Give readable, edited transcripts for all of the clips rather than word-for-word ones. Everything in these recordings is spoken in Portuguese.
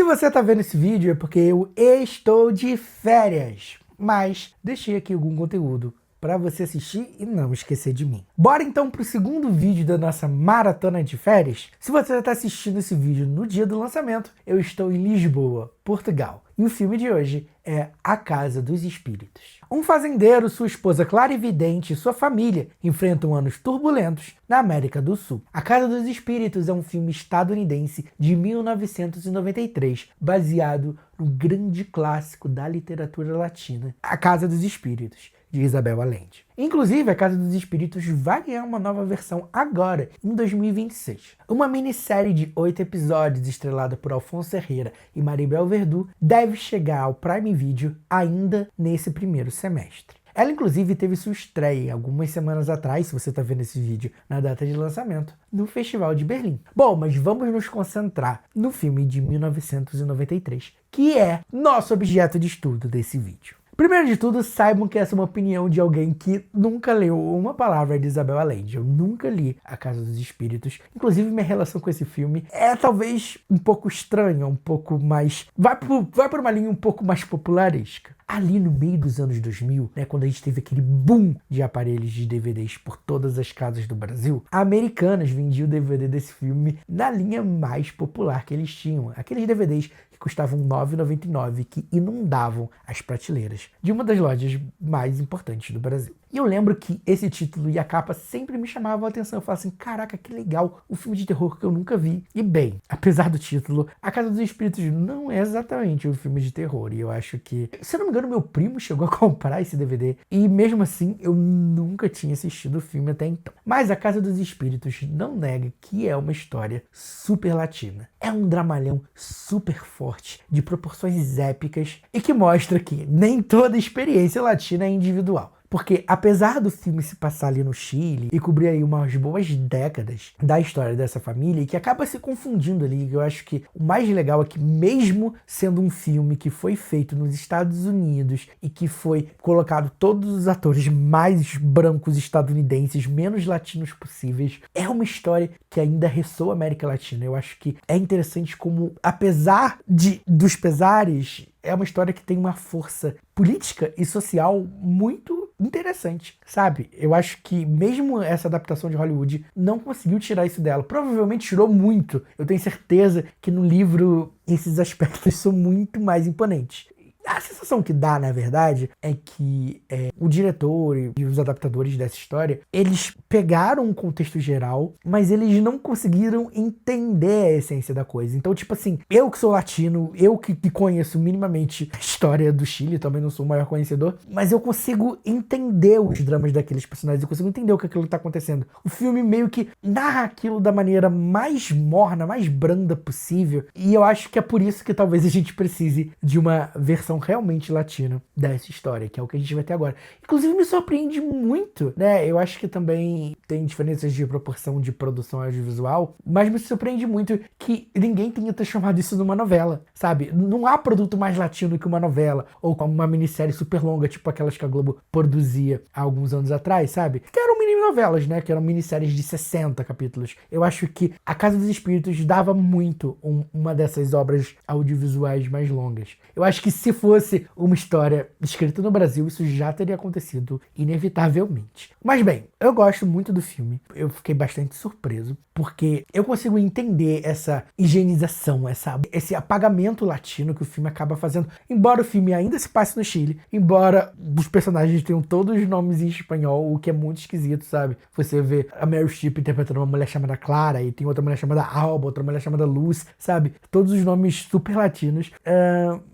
você tá vendo esse vídeo é porque eu estou de férias, mas deixei aqui algum conteúdo para você assistir e não esquecer de mim. Bora então pro segundo vídeo da nossa maratona de férias? Se você já está assistindo esse vídeo no dia do lançamento, eu estou em Lisboa, Portugal. E o filme de hoje é A Casa dos Espíritos. Um fazendeiro, sua esposa clarividente e sua família enfrentam anos turbulentos na América do Sul. A Casa dos Espíritos é um filme estadunidense de 1993, baseado no grande clássico da literatura latina, A Casa dos Espíritos, de Isabel Allende. Inclusive, A Casa dos Espíritos vai ganhar uma nova versão agora, em 2026. Uma minissérie de 8 episódios, estrelada por Alfonso Herrera e Maribel Verdú, deve chegar ao Prime Video ainda nesse primeiro semestre. Ela, inclusive, teve sua estreia algumas semanas atrás, se você está vendo esse vídeo na data de lançamento, no Festival de Berlim. Bom, mas vamos nos concentrar no filme de 1993, que é nosso objeto de estudo desse vídeo. Primeiro de tudo, saibam que essa é uma opinião de alguém que nunca leu uma palavra de Isabel Allende. Eu nunca li A Casa dos Espíritos. Inclusive, minha relação com esse filme é talvez um pouco estranha, um pouco mais... Vai por uma linha um pouco mais popularesca. Ali no meio dos anos 2000, né, quando a gente teve aquele boom de aparelhos de DVDs por todas as casas do Brasil, a Americanas vendia o DVD desse filme na linha mais popular que eles tinham. Aqueles DVDs que custavam R$ 9,99, que inundavam as prateleiras de uma das lojas mais importantes do Brasil. E eu lembro que esse título e a capa sempre me chamavam a atenção. Eu falava assim, caraca, que legal, um filme de terror que eu nunca vi. E bem, apesar do título, A Casa dos Espíritos não é exatamente um filme de terror. E eu acho que, se eu não me engano, meu primo chegou a comprar esse DVD. E mesmo assim, eu nunca tinha assistido o filme até então. Mas A Casa dos Espíritos não nega que é uma história super latina. É um dramalhão super forte, de proporções épicas, e que mostra que nem toda experiência latina é individual. Porque apesar do filme se passar ali no Chile e cobrir aí umas boas décadas da história dessa família, e que acaba se confundindo ali, eu acho que o mais legal é que, mesmo sendo um filme que foi feito nos Estados Unidos e que foi colocado todos os atores mais brancos estadunidenses, menos latinos possíveis, é uma história que ainda ressoa a América Latina. Eu acho que é interessante como, apesar dos pesares, é uma história que tem uma força política e social muito interessante, sabe? Eu acho que mesmo essa adaptação de Hollywood não conseguiu tirar isso dela. Provavelmente tirou muito. Eu tenho certeza que no livro esses aspectos são muito mais imponentes. A sensação que dá, na verdade, é que o diretor e os adaptadores dessa história, eles pegaram um contexto geral, mas eles não conseguiram entender a essência da coisa. Então, tipo assim, eu que sou latino, eu que conheço minimamente a história do Chile, também não sou o maior conhecedor, mas eu consigo entender os dramas daqueles personagens, eu consigo entender o que aquilo tá acontecendo. O filme meio que narra aquilo da maneira mais morna, mais branda possível, e eu acho que é por isso que talvez a gente precise de uma versão realmente latina dessa história, que é o que a gente vai ter agora. Inclusive, me surpreende muito, né? Eu acho que também tem diferenças de proporção de produção audiovisual, mas me surpreende muito que ninguém tenha transformado isso numa novela, sabe? Não há produto mais latino que uma novela, ou uma minissérie super longa, tipo aquelas que a Globo produzia há alguns anos atrás, sabe? Que eram mini-novelas, né? Que eram minisséries de 60 capítulos. Eu acho que A Casa dos Espíritos dava muito uma dessas obras audiovisuais mais longas. Eu acho que se fosse uma história escrita no Brasil, isso já teria acontecido inevitavelmente. Mas bem, eu gosto muito do filme. Eu fiquei bastante surpreso, porque eu consigo entender essa higienização, esse apagamento latino que o filme acaba fazendo. Embora o filme ainda se passe no Chile, embora os personagens tenham todos os nomes em espanhol, o que é muito esquisito, sabe? Você vê a Meryl Streep interpretando uma mulher chamada Clara, e tem outra mulher chamada Alba, outra mulher chamada Luz, sabe? Todos os nomes super latinos.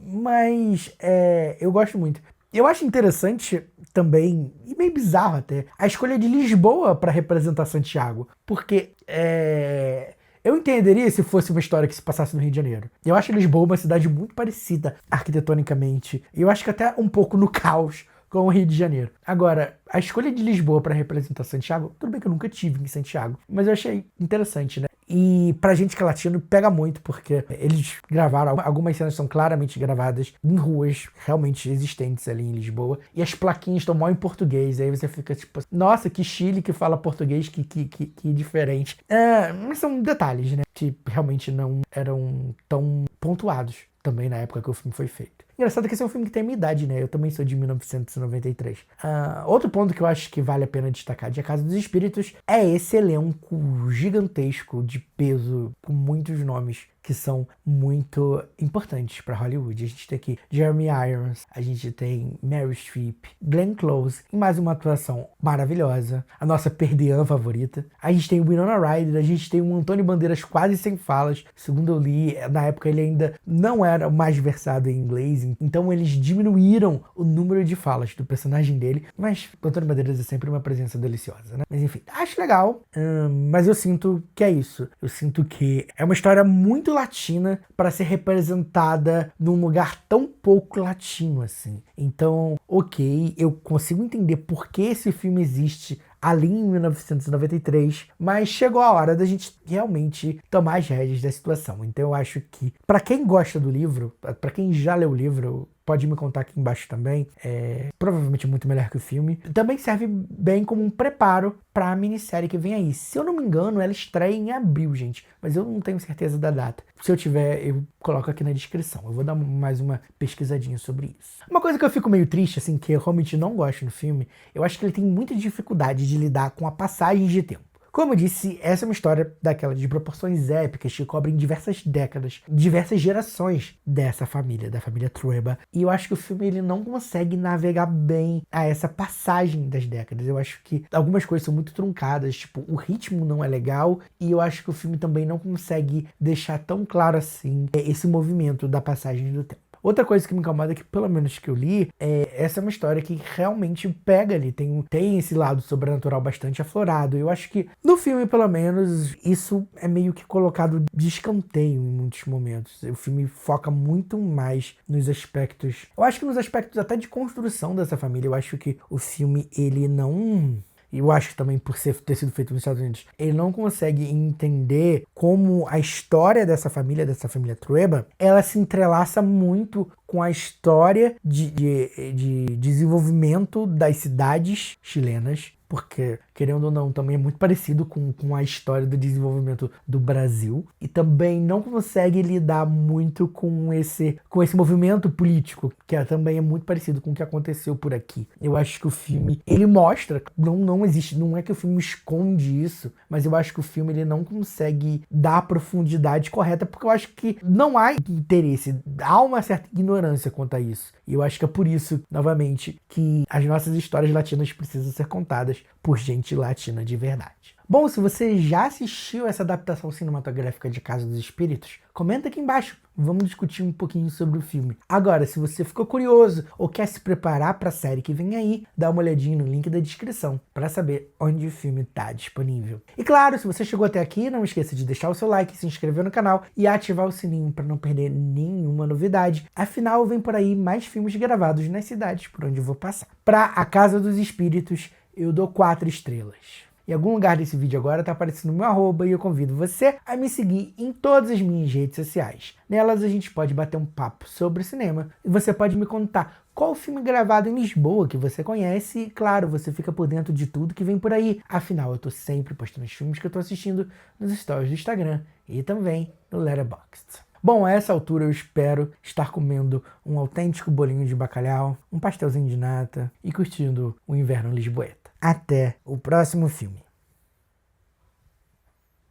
Mas eu gosto muito. Eu acho interessante também, e meio bizarro até, a escolha de Lisboa para representar Santiago. Porque eu entenderia se fosse uma história que se passasse no Rio de Janeiro. Eu acho Lisboa uma cidade muito parecida arquitetonicamente. E eu acho que até um pouco no caos com o Rio de Janeiro. Agora, a escolha de Lisboa para representar Santiago, tudo bem que eu nunca tive em Santiago, mas eu achei interessante, né? E pra gente que é latino, pega muito, porque eles gravaram, algumas cenas são claramente gravadas em ruas realmente existentes ali em Lisboa, e as plaquinhas estão mal em português, aí você fica tipo, nossa, que Chile que fala português, que diferente. Mas são detalhes, né, que realmente não eram tão pontuados também na época que o filme foi feito. Engraçado que esse é um filme que tem a minha idade, né? Eu também sou de 1993. Outro ponto que eu acho que vale a pena destacar de A Casa dos Espíritos é esse elenco gigantesco de peso, com muitos nomes que são muito importantes para Hollywood. A gente tem aqui Jeremy Irons, a gente tem Meryl Streep, Glenn Close, e mais uma atuação maravilhosa, a nossa perdiã favorita. A gente tem o Winona Ryder, a gente tem um Antônio Bandeiras quase sem falas. Segundo eu li, na época ele ainda não era o mais versado em inglês, então eles diminuíram o número de falas do personagem dele, mas o Antônio Bandeiras é sempre uma presença deliciosa, né? Mas enfim, acho legal, mas eu sinto que é isso. Eu sinto que é uma história muito latina para ser representada num lugar tão pouco latino assim. Então, ok, eu consigo entender por que esse filme existe ali em 1993, mas chegou a hora da gente realmente tomar as rédeas da situação. Então eu acho que, para quem gosta do livro, para quem já leu o livro, pode me contar aqui embaixo também, provavelmente muito melhor que o filme. Também serve bem como um preparo para a minissérie que vem aí. Se eu não me engano, ela estreia em abril, gente, mas eu não tenho certeza da data. Se eu tiver, eu coloco aqui na descrição. Eu vou dar mais uma pesquisadinha sobre isso. Uma coisa que eu fico meio triste, assim, que eu realmente não gosto no filme, eu acho que ele tem muita dificuldade de lidar com a passagem de tempo. Como eu disse, essa é uma história daquela de proporções épicas que cobrem diversas décadas, diversas gerações dessa família, da família Trueba. E eu acho que o filme ele não consegue navegar bem a essa passagem das décadas. Eu acho que algumas coisas são muito truncadas, tipo, o ritmo não é legal, e eu acho que o filme também não consegue deixar tão claro assim esse movimento da passagem do tempo. Outra coisa que me incomoda, que pelo menos que eu li, essa é uma história que realmente pega ali, tem esse lado sobrenatural bastante aflorado. Eu acho que no filme, pelo menos, isso é meio que colocado de escanteio em muitos momentos. O filme foca muito mais nos aspectos, eu acho que nos aspectos até de construção dessa família. Eu acho que o filme, ele não... Eu acho que também por ter sido feito nos Estados Unidos, ele não consegue entender como a história dessa família Trueba, ela se entrelaça muito com a história de desenvolvimento das cidades chilenas, porque, querendo ou não, também é muito parecido com a história do desenvolvimento do Brasil, e também não consegue lidar muito com esse movimento político, que também é muito parecido com o que aconteceu por aqui. Eu acho que o filme, ele mostra, não existe, não é que o filme esconde isso, mas eu acho que o filme ele não consegue dar a profundidade correta, porque eu acho que não há interesse, há uma certa ignorância quanto a isso. E eu acho que é por isso, novamente, que as nossas histórias latinas precisam ser contadas por gente latina de verdade. Bom, se você já assistiu essa adaptação cinematográfica de Casa dos Espíritos, comenta aqui embaixo. Vamos discutir um pouquinho sobre o filme. Agora, se você ficou curioso ou quer se preparar para a série que vem aí, dá uma olhadinha no link da descrição para saber onde o filme está disponível. E claro, se você chegou até aqui, não esqueça de deixar o seu like, se inscrever no canal e ativar o sininho para não perder nenhuma novidade. Afinal, vem por aí mais filmes gravados nas cidades por onde eu vou passar. Para A Casa dos Espíritos, eu dou 4 estrelas. Em algum lugar desse vídeo agora está aparecendo o meu arroba e eu convido você a me seguir em todas as minhas redes sociais. Nelas a gente pode bater um papo sobre cinema e você pode me contar qual filme gravado em Lisboa que você conhece e, claro, você fica por dentro de tudo que vem por aí. Afinal, eu tô sempre postando os filmes que eu tô assistindo nos stories do Instagram e também no Letterboxd. Bom, a essa altura eu espero estar comendo um autêntico bolinho de bacalhau, um pastelzinho de nata e curtindo o inverno lisboeta. Até o próximo filme.